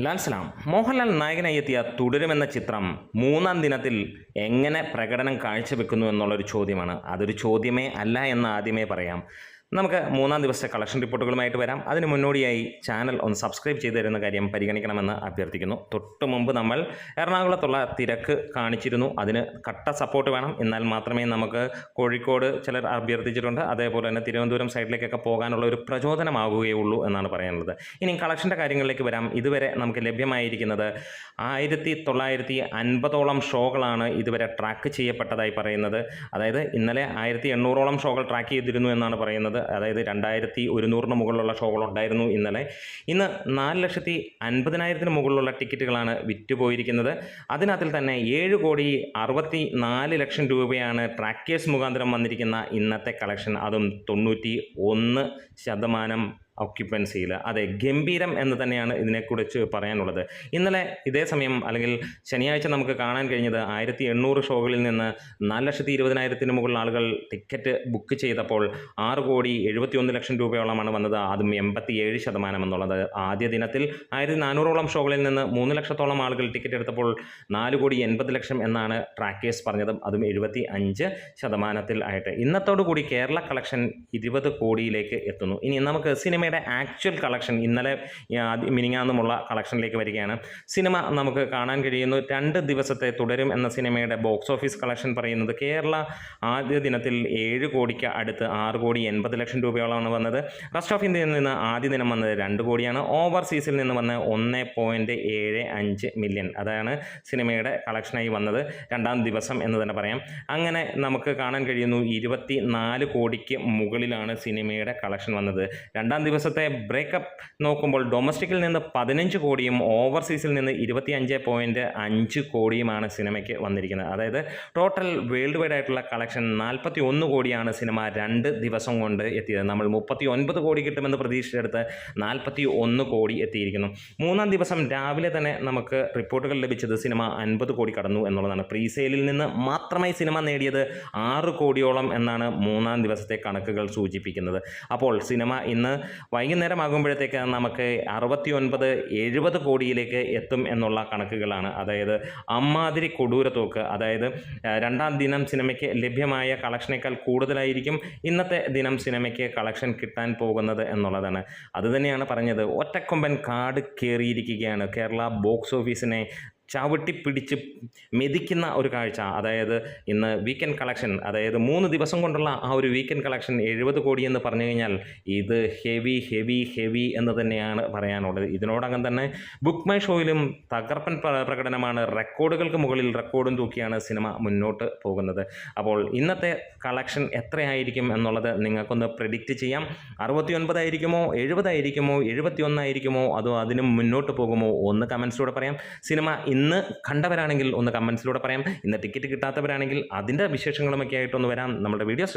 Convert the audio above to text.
ലാൽ സലാം മോഹൻലാൽ നായകനായി എത്തിയ തുടരുമെന്ന ചിത്രം മൂന്നാം ദിനത്തിൽ എങ്ങനെ പ്രകടനം കാഴ്ചവെക്കുന്നു എന്നുള്ളൊരു ചോദ്യമാണ്. അതൊരു ചോദ്യമേ അല്ല എന്ന് ആദ്യമേ പറയാം. നമുക്ക് മൂന്നാം ദിവസത്തെ കളക്ഷൻ റിപ്പോർട്ടുകളുമായിട്ട് വരാം. അതിന് മുന്നോടിയായി ചാനൽ ഒന്ന് സബ്സ്ക്രൈബ് ചെയ്തു തരുന്ന കാര്യം പരിഗണിക്കണമെന്ന് അഭ്യർത്ഥിക്കുന്നു. തൊട്ട് മുമ്പ് നമ്മൾ എറണാകുളത്തുള്ള തിരക്ക് കാണിച്ചിരുന്നു. അതിന് കട്ട സപ്പോർട്ട് വേണം. എന്നാൽ മാത്രമേ നമുക്ക് കോഴിക്കോട് ചിലർ അഭ്യർത്ഥിച്ചിട്ടുണ്ട്, അതേപോലെ തന്നെ തിരുവനന്തപുരം സൈഡിലേക്കൊക്കെ പോകാനുള്ള ഒരു പ്രചോദനമാകുകയുള്ളൂ എന്നാണ് പറയാനുള്ളത്. ഇനി കളക്ഷൻ്റെ കാര്യങ്ങളിലേക്ക് വരാം. ഇതുവരെ നമുക്ക് ലഭ്യമായിരിക്കുന്നത് 1950ഓളം ഷോകളാണ് ഇതുവരെ ട്രാക്ക് ചെയ്യപ്പെട്ടതായി പറയുന്നത്. അതായത് ഇന്നലെ 1800ഓളം ഷോകൾ ട്രാക്ക് ചെയ്തിരുന്നു എന്നാണ് പറയുന്നത്. അതായത് 2100 മുകളിലുള്ള ഷോകളുണ്ടായിരുന്നു ഇന്നലെ. ഇന്ന് 4,50,000 മുകളിലുള്ള ടിക്കറ്റുകളാണ് വിറ്റുപോയിരിക്കുന്നത്. അതിനകത്തിൽ തന്നെ 7,64,00,000 രൂപയാണ് ട്രാക്കേഴ്സ് മുഖാന്തരം വന്നിരിക്കുന്ന ഇന്നത്തെ കളക്ഷൻ. അതും 91% ഓക്യുപ്പൻസിയിൽ. അതെ, ഗംഭീരം എന്ന് തന്നെയാണ് ഇതിനെക്കുറിച്ച് പറയാനുള്ളത്. ഇന്നലെ ഇതേ സമയം അല്ലെങ്കിൽ ശനിയാഴ്ച നമുക്ക് കാണാൻ കഴിഞ്ഞത് 1800 ഷോകളിൽ നിന്ന് 4,20,000 മുകളിൽ ആളുകൾ ടിക്കറ്റ് ബുക്ക് ചെയ്തപ്പോൾ 6,71,00,000 രൂപയോളമാണ് വന്നത്. അതും 87% എന്നുള്ളത്. ആദ്യ ദിനത്തിൽ 1,400ഓളം ഷോകളിൽ നിന്ന് 3 ലക്ഷത്തോളം ആളുകൾ ടിക്കറ്റ് എടുത്തപ്പോൾ 4,80,00,000 എന്നാണ് ട്രാക്കേഴ്സ് പറഞ്ഞത്. അതും 75% ആയിട്ട്. ഇന്നത്തോടുകൂടി കേരള കളക്ഷൻ 20 കോടിയിലേക്ക് എത്തുന്നു. ഇനി നമുക്ക് സിനിമ ആക്ച്വൽ കളക്ഷൻ ഇന്നലെ മിനിങ്ങാന്നുമുള്ള കളക്ഷനിലേക്ക് വരികയാണ്. സിനിമ നമുക്ക് കാണാൻ കഴിയുന്നു. 2 ദിവസത്തെ തുടരും എന്ന സിനിമയുടെ ബോക്സ് ഓഫീസ് കളക്ഷൻ പറയുന്നത് കേരള ആദ്യ ദിനത്തിൽ 7 കോടിക്ക് അടുത്ത് 6,80,00,000 രൂപയോളമാണ് വന്നത്. റെസ്റ്റ് ഓഫ് ഇന്ത്യയിൽ നിന്ന് ആദ്യ ദിനം വന്നത് 2 കോടിയാണ്. ഓവർസീസിൽ നിന്ന് വന്ന് 1.75 മില്യൺ. അതാണ് സിനിമയുടെ കളക്ഷനായി വന്നത് രണ്ടാം ദിവസം എന്ന് തന്നെ പറയാം. അങ്ങനെ നമുക്ക് കാണാൻ കഴിയുന്നു 24 കോടിക്ക് മുകളിലാണ് സിനിമയുടെ കളക്ഷൻ വന്നത്. രണ്ടാം ദിവസത്തെ ബ്രേക്കപ്പ് നോക്കുമ്പോൾ ഡൊമസ്റ്റിക്കിൽ നിന്ന് 15 കോടിയും ഓവർസീസിൽ നിന്ന് 25.5 കോടിയുമാണ് സിനിമയ്ക്ക് വന്നിരിക്കുന്നത്. അതായത് ടോട്ടൽ വേൾഡ് വൈഡ് ആയിട്ടുള്ള കളക്ഷൻ 41 കോടിയാണ് സിനിമ 2 ദിവസം കൊണ്ട് എത്തിയത്. നമ്മൾ 39 കോടി കിട്ടുമെന്ന് പ്രതീക്ഷിച്ചെടുത്ത് 41 കോടി എത്തിയിരിക്കുന്നു. മൂന്നാം ദിവസം രാവിലെ തന്നെ നമുക്ക് റിപ്പോർട്ടുകൾ ലഭിച്ചത് സിനിമ 50 കോടി കടന്നു എന്നുള്ളതാണ്. പ്രീസെയിലിൽ നിന്ന് മാത്രമായി സിനിമ നേടിയത് 6 കോടിയോളം എന്നാണ് മൂന്നാം ദിവസത്തെ കണക്കുകൾ സൂചിപ്പിക്കുന്നത്. അപ്പോൾ സിനിമ ഇന്ന് വൈകുന്നേരമാകുമ്പോഴത്തേക്ക് നമുക്ക് 69-70 കോടിയിലേക്ക് എത്തും എന്നുള്ള കണക്കുകളാണ്. അതായത് അമ്മാതിരി കൊടൂരത്തോക്ക്. അതായത് രണ്ടാം ദിനം സിനിമയ്ക്ക് ലഭ്യമായ കളക്ഷനേക്കാൾ കൂടുതലായിരിക്കും ഇന്നത്തെ ദിനം സിനിമയ്ക്ക് കളക്ഷൻ കിട്ടാൻ പോകുന്നത് എന്നുള്ളതാണ്. അതുതന്നെയാണ് പറഞ്ഞത്. ഒറ്റക്കൊമ്പൻ കാട് കയറിയിരിക്കുകയാണ്. കേരള ബോക്സ് ഓഫീസിനെ ചവിട്ടി പിടിച്ച് മെതിക്കുന്ന ഒരു കാഴ്ച. അതായത് ഇന്ന് വീക്കെൻഡ് കളക്ഷൻ, അതായത് 3 ദിവസം കൊണ്ടുള്ള ആ ഒരു വീക്കെൻഡ് കളക്ഷൻ 70 കോടി എന്ന് പറഞ്ഞു കഴിഞ്ഞാൽ ഇത് ഹെവി എന്ന് തന്നെയാണ് പറയാനുള്ളത്. ഇതിനോടകം തന്നെ ബുക്ക് മൈ ഷോയിലും തകർപ്പൻ പ്രകടനമാണ്. റെക്കോർഡുകൾക്ക് മുകളിൽ റെക്കോർഡും തൂക്കിയാണ് സിനിമ മുന്നോട്ട് പോകുന്നത്. അപ്പോൾ ഇന്നത്തെ കളക്ഷൻ എത്രയായിരിക്കും എന്നുള്ളത് നിങ്ങൾക്കൊന്ന് പ്രെഡിക്റ്റ് ചെയ്യാം. 69 ആയിരിക്കുമോ, 70 ആയിരിക്കുമോ, 71 ആയിരിക്കുമോ, അതോ അതിനും മുന്നോട്ട് പോകുമോ? ഒന്ന് കമൻസിലൂടെ പറയാം. സിനിമ ഇന്ന് കണ്ടവരാണെങ്കിൽ ഒന്ന് കമൻസിലൂടെ പറയാം. ഇന്ന് ടിക്കറ്റ് കിട്ടാത്തവരാണെങ്കിൽ അതിൻ്റെ വിശേഷങ്ങളുമൊക്കെ ആയിട്ടൊന്ന് വരാം. നമ്മുടെ വീഡിയോസ്